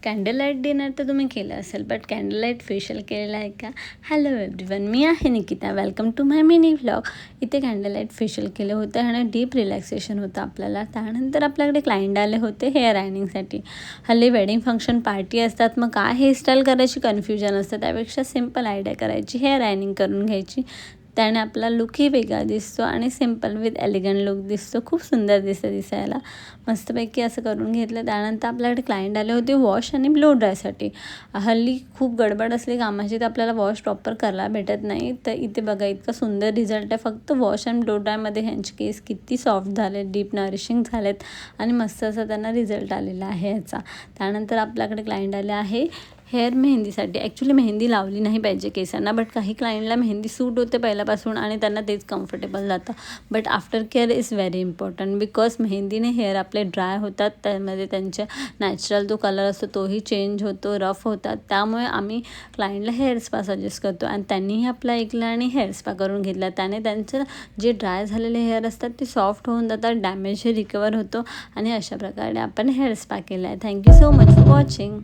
Candle light dinner तर तुम्ही केलं असेल, बट कॅन्डल लाईट फेशियल केलेलं आहे का? हॅलो एव्हरीवन, मी आहे Nikita. Welcome to my mini vlog. इथे कॅन्डल लाईट फेशियल केलं होतं आणि डीप रिलॅक्सेशन होतं आपल्याला. त्यानंतर आपल्याकडे क्लायंट आले होते हेअर आयनिंगसाठी. हल्ली वेडिंग फंक्शन पार्टी असतात, मग काय हेअरस्टाईल करायची कन्फ्युजन असतं. त्यापेक्षा सिम्पल आयडिया करायची, हेअर आयनिंग करून घ्यायची. त्याने आपला लुकही वेगळा दिसतो आणि सिम्पल विथ एलिगंट लुक दिसतो. खूप सुंदर दिसतं दिसायला. मस्तपैकी असं करून घेतलं. त्यानंतर आपल्याकडे क्लायंट आले होते वॉश आणि ब्लो ड्रायसाठी. हल्ली खूप गडबड असली कामाची तर आपल्याला वॉश प्रॉपर करायला भेटत नाही. तर इथे बघा इतका सुंदर रिझल्ट आहे. फक्त वॉश आणि ब्लो ड्रायमध्ये ह्यांचे केस किती सॉफ्ट झाले, डीप नरिशिंग झालेत आणि मस्त असा त्यांना रिझल्ट आलेला आहे ह्याचा. त्यानंतर आपल्याकडे क्लायंट आले आहे हेअर मेहंदीसाठी. ॲक्च्युली मेहंदी लावली नाही पाहिजे केसांना, बट काही क्लायंटला मेहंदी सूट होते पहिल्यापासून आणि त्यांना तेच कम्फर्टेबल जातं. But after care is very important, because मेहंदीने हेअर आपले ड्राय होतात. त्यामध्ये त्यांच्या नॅचरल जो कलर असतो तोही चेंज होतो, रफ होतात. त्यामुळे आम्ही क्लायंटला हेअर स्पा सजेस्ट करतो आणि त्यांनीही आपला ऐकलं आणि हेअर स्पा करून घेतला. त्याने त्यांचं जे ड्राय झालेले हेअर असतात ते सॉफ्ट होऊन जातात, डॅमेजही रिकवर होतो आणि अशा प्रकारे आपण हेअर स्पा केला आहे. Thank you so much for watching.